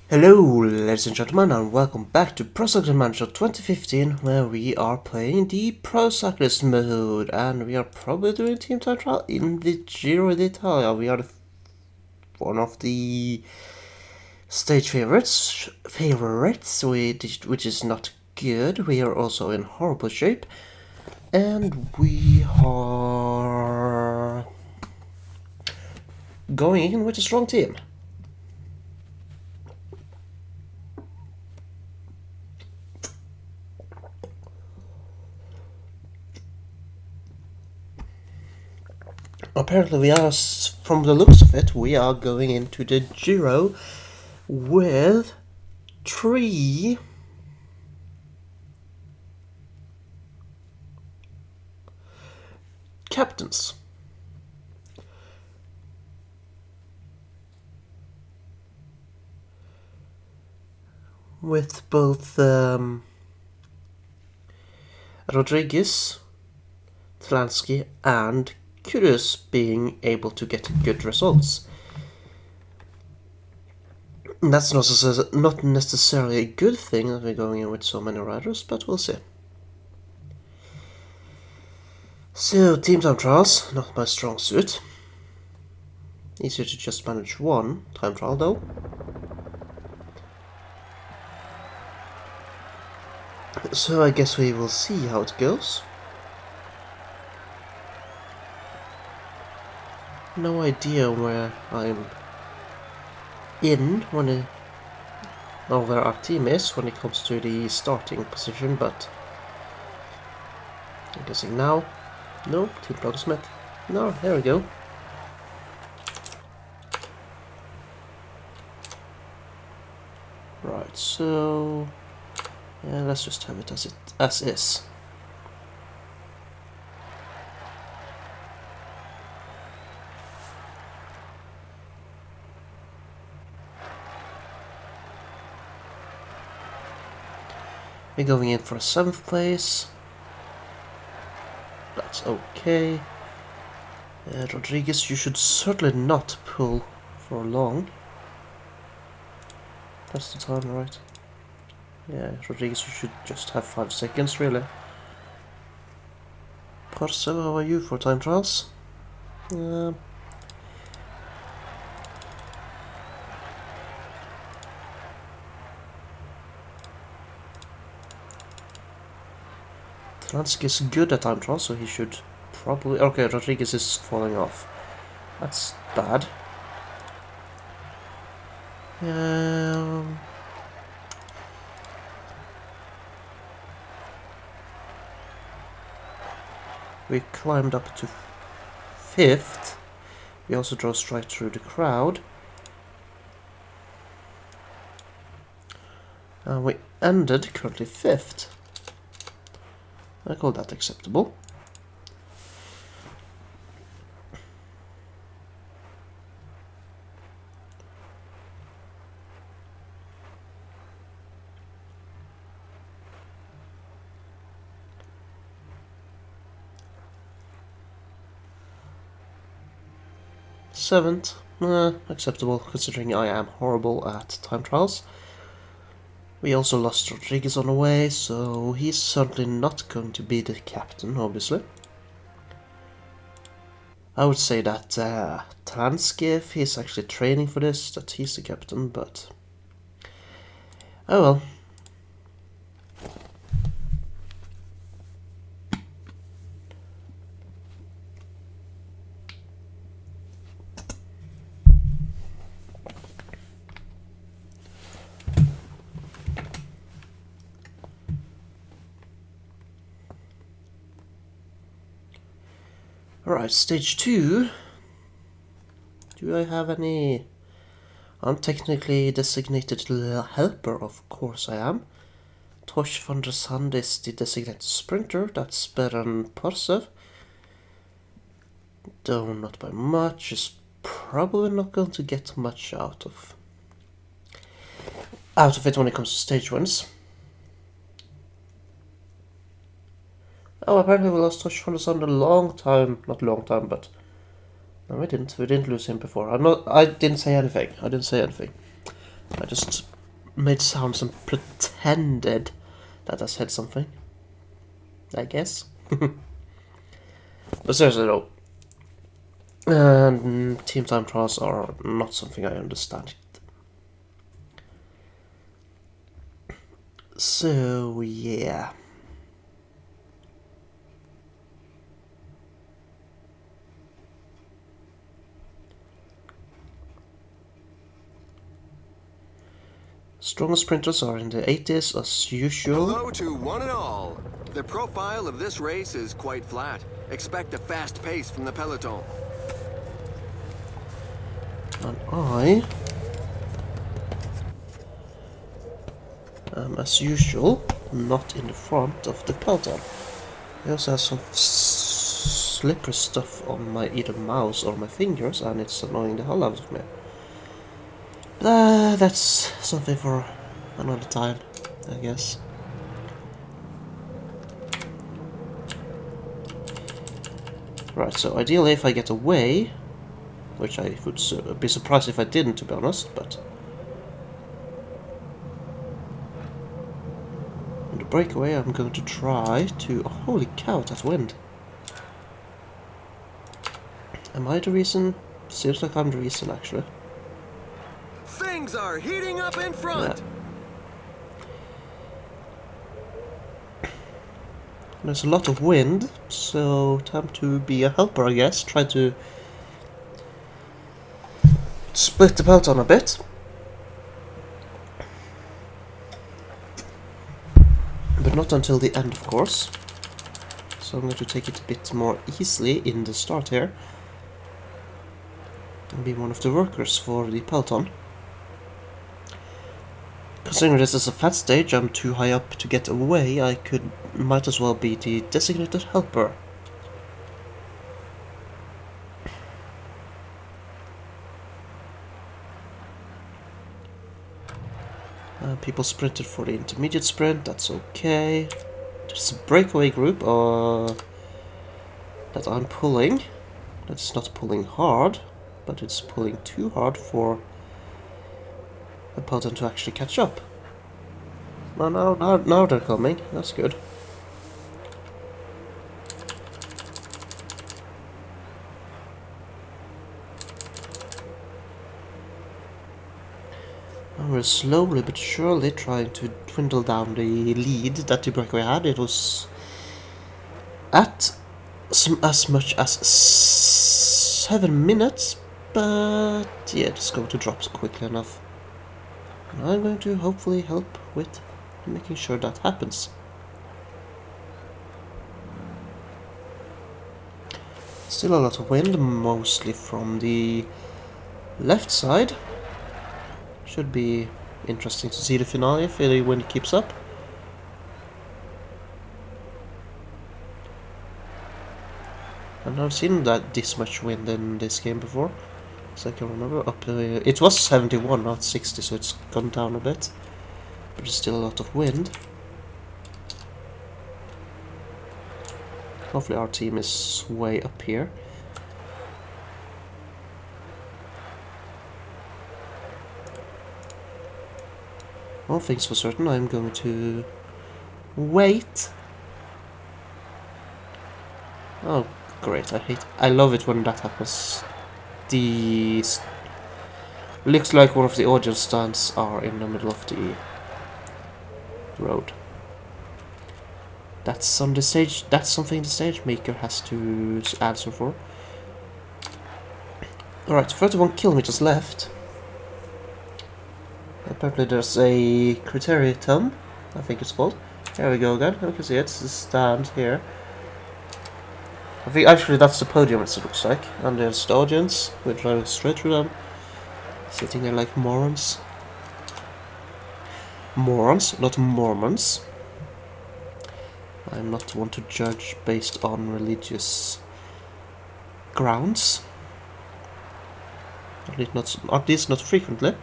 Hello, ladies and gentlemen, and welcome back to Pro Cycling Manager 2015, where we are playing the Pro Cyclist mode, and we are probably doing team time trial in the Giro d'Italia. We are one of the stage favorites, which is not good. We are also in horrible shape, and we are going in with a strong team. Apparently we are, from the looks of it, we are going into the Giro with 3 captains. With both Rodriguez, Talansky and Kyrgios being able to get good results. And that's not necessarily a good thing that we're going in with so many riders, but we'll see. So, team time trials, not my strong suit. Easier to just manage one time trial though. So I guess we will see how it goes. No idea where I'm in where our team is when it comes to the starting position, but I'm guessing now. No, Team Blogsmith. No, there we go. Right, so yeah, let's just have it as is. We're going in for a 7th place. That's okay. Rodriguez, you should certainly not pull for long. That's the time, right? Yeah, Rodriguez, you should just have 5 seconds, really. Parcel, how are you for time trials? Talansky is good at time trials, so he should probably... Okay, Rodriguez is falling off. That's bad. We climbed up to 5th. We also drove straight through the crowd. We ended currently 5th. I call that acceptable. Seventh, acceptable considering I am horrible at time trials. We also lost Rodriguez on the way, so he's certainly not going to be the captain, obviously. I would say that Talansky, if he's actually training for this, that he's the captain, but... oh well. Alright, stage 2. Do I have any... I'm technically designated helper, of course I am. Tosh van der Sande is the designated sprinter, that's better than Parsev. Though not by much, is probably not going to get much out of it when it comes to stage wins. Oh, apparently we lost Tosh van der Sande a long time. Not long time, but... no, we didn't. We didn't lose him before. I didn't say anything. I just made sounds and pretended that I said something. I guess. But seriously though, team time trials are not something I understand. So yeah. Strongest sprinters are in the 80s as usual. Hello to one and all. The profile of this race is quite flat. Expect a fast pace from the peloton. And I am, as usual, not in the front of the peloton. I also have some slippery stuff on my either mouse or my fingers, and it's annoying the hell out of me. But that's something for another time, I guess. Right, so ideally if I get away, which I would be surprised if I didn't, to be honest, but in the breakaway I'm going to try to... Oh, holy cow, that wind. Am I the reason? Seems like I'm the reason, actually. Things are heating up in front. Yeah. There's a lot of wind, so time to be a helper, I guess. Try to split the peloton a bit. But not until the end, of course. So I'm going to take it a bit more easily in the start here. And be one of the workers for the peloton. Considering this is a fat stage, I'm too high up to get away, might as well be the designated helper. People sprinted for the intermediate sprint, that's okay. There's a breakaway group that I'm pulling. That's not pulling hard, but it's pulling too hard for the peloton to actually catch up. Now they're coming, that's good. And we're slowly but surely trying to dwindle down the lead that the breakaway had. It was at as much as 7 minutes, but yeah, it's going to drop quickly enough. And I'm going to hopefully help with making sure that happens. Still a lot of wind, mostly from the left side. Should be interesting to see the finale if the wind keeps up. I've never seen this much wind in this game before, so I can remember. It was 71, not 60, so it's gone down a bit, but there's still a lot of wind. Hopefully our team is way up here. One thing's for certain, I'm going to wait. Oh, great! I love it when that happens. Looks like one of the audience stands are in the middle of the road. That's on the stage. That's something the stage maker has to answer for. Alright, 31 kilometers left. Apparently there's a criterium, I think it's called. Here we go again, you can see it's the stand here. I think actually that's the podium, it looks like. And there's the audience, we're driving straight through them. Sitting there like morons. Morons, not Mormons. I'm not one to judge based on religious grounds. At least not frequently.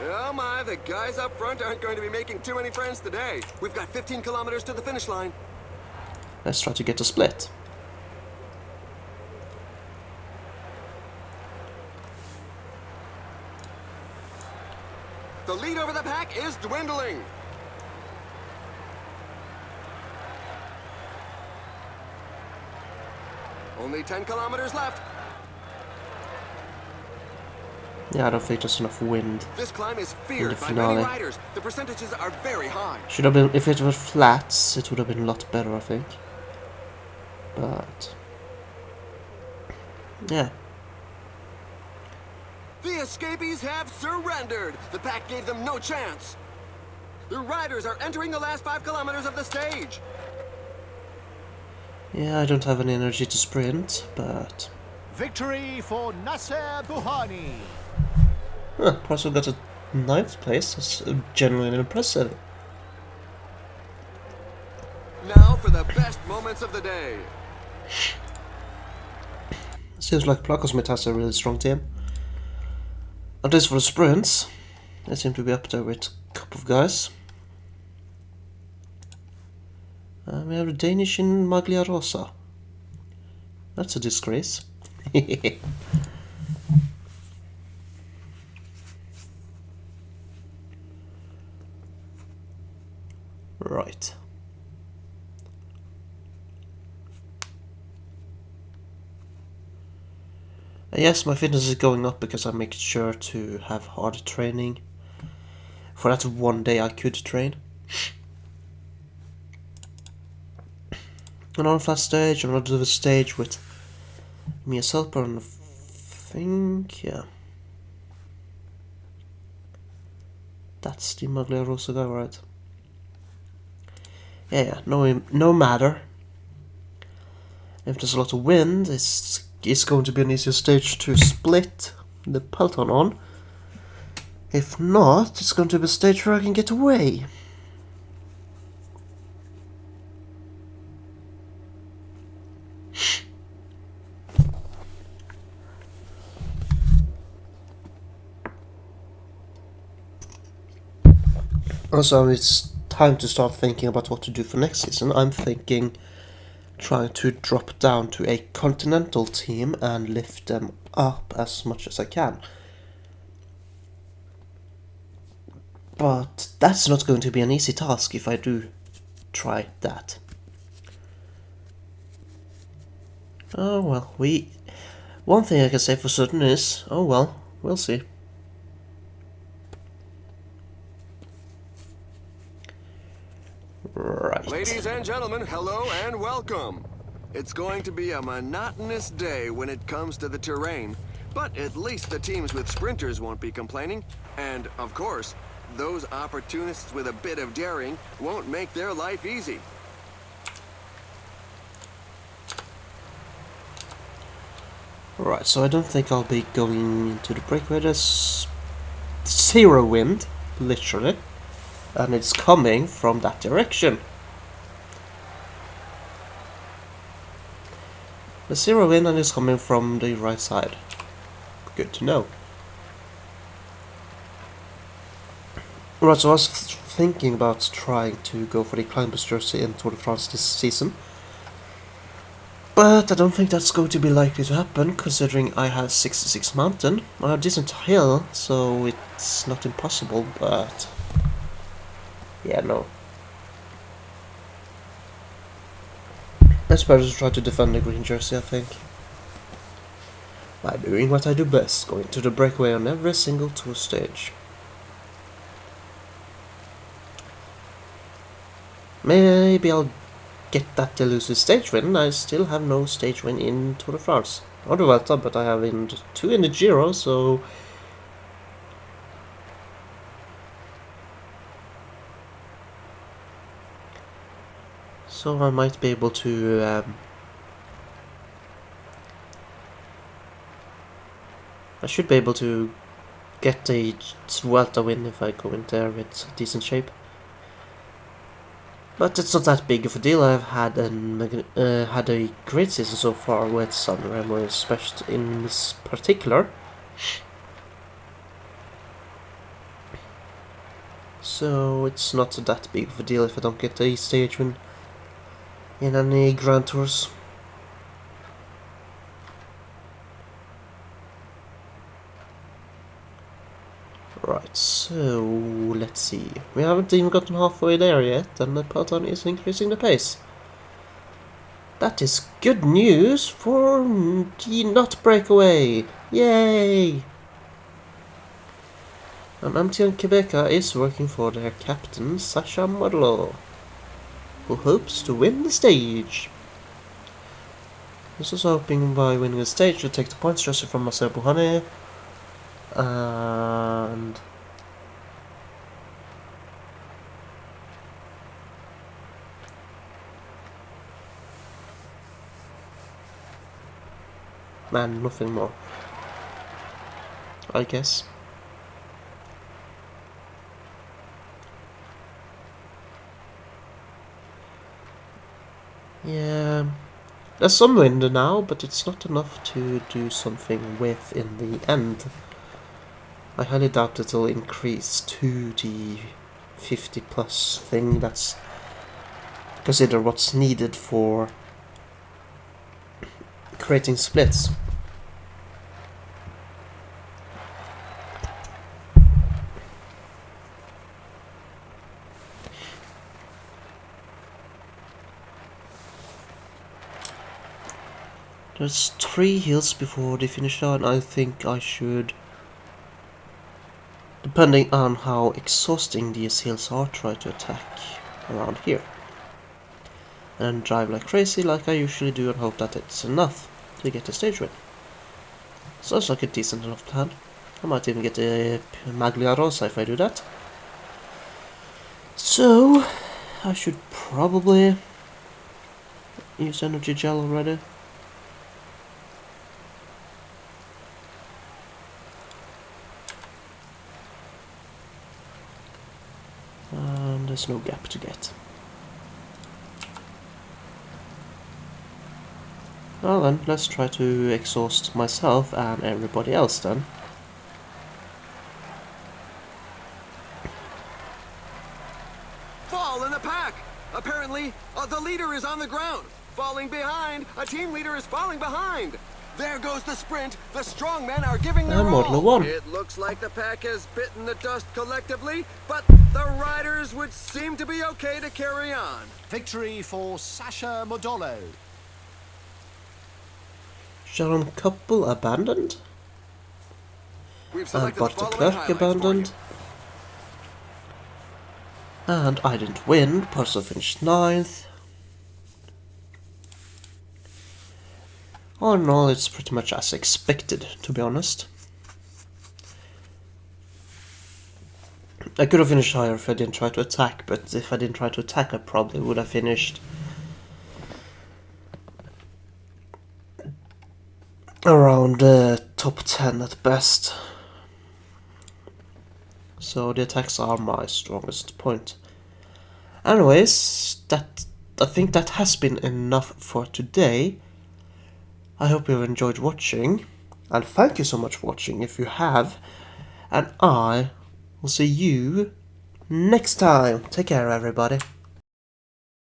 Oh my, the guys up front aren't going to be making too many friends today. We've got 15 kilometers to the finish line. Let's try to get a split. The lead over the pack is dwindling. Only 10 kilometers left. Yeah, I don't think there's enough wind. This climb is feared by many riders. The percentages are very high. Should have been, if it were flats, it would have been a lot better, I think. But yeah. The escapees have surrendered. The pack gave them no chance. The riders are entering the last 5 kilometers of the stage. Yeah, I don't have any energy to sprint, but Victory for Nasser Buhani. Praso got a 9th place. That's genuinely impressive. Now for the best moments of the day. Seems like Plakosmith has a really strong team. At least for the sprints, they seem to be up there with a couple of guys. We have the Danish in Maglia Rosa. That's a disgrace. Right. Yes, my fitness is going up because I make sure to have hard training. For that one day I could train. Another fast stage, another stage with Mia Selper, and I think, yeah. That's the Maglia Rosa guy, right? Yeah, no matter. If there's a lot of wind, it's going to be an easier stage to split the peloton on. If not, it's going to be a stage where I can get away. Also, it's time to start thinking about what to do for next season. I'm thinking trying to drop down to a continental team and lift them up as much as I can. But that's not going to be an easy task if I do try that. Oh well, one thing I can say for certain is, oh well, we'll see. Right. Ladies and gentlemen, hello and welcome. It's going to be a monotonous day when it comes to the terrain, but at least the teams with sprinters won't be complaining. And, of course, those opportunists with a bit of daring won't make their life easy. Right, so I don't think I'll be going into the breakaway. There's 0 wind, literally. And it's coming from that direction. The 0 wind and it's coming from the right side. Good to know. Right, so I was thinking about trying to go for the Climbers jersey in Tour de France this season. But I don't think that's going to be likely to happen, considering I have 66 mountain. I have decent hill, so it's not impossible, but yeah, no. It's better to try to defend the green jersey, I think. By doing what I do best, going to the breakaway on every single tour stage. Maybe I'll get that elusive stage win. I still have no stage win in Tour de France. Or the Vuelta, but I have 2 in the Giro, so I might be able to I should be able to get a Vuelta win if I go in there with decent shape. But it's not that big of a deal. I've had a great season so far with San Remo, especially in this particular. So it's not that big of a deal if I don't get a stage win in any Grand Tours. Right, so let's see. We haven't even gotten halfway there yet, and the peloton is increasing the pace. That is good news for the not breakaway. Yay! And MTN Quebeca is working for their captain, Sasha Modelo, who hopes to win the stage. This is hoping by winning the stage to take the points just from Nasser Buhane. And man, nothing more, I guess. Yeah, there's some wind now, but it's not enough to do something with in the end. I highly doubt it'll increase to the 50 plus thing that's considered what's needed for creating splits. There's 3 hills before the finish line. I think I should, depending on how exhausting these hills are, try to attack around here. And drive like crazy like I usually do and hope that it's enough to get the stage win. Sounds like a decent enough plan. I might even get a Maglia Rosa if I do that. So, I should probably use energy gel already. And there's no gap to get. Well then, let's try to exhaust myself and everybody else then. Fall in the pack! Apparently, the leader is on the ground. Falling behind! A team leader is falling behind! There goes the sprint! The strong men are giving their Modelo all! won. It looks like the pack has bitten the dust collectively, but the riders would seem to be okay to carry on. Victory for Sasha Modolo. Sharon Couple abandoned. We've And selected Bart the de following Klerk highlights for you. abandoned. And I didn't win. Parcel finished 9th. All in all, it's pretty much as expected, to be honest. I could have finished higher if I didn't try to attack, but if I didn't try to attack, I probably would have finished around top 10 at best. So the attacks are my strongest point. Anyways, I think that has been enough for today. I hope you've enjoyed watching, and thank you so much for watching if you have, and I will see you next time. Take care, everybody.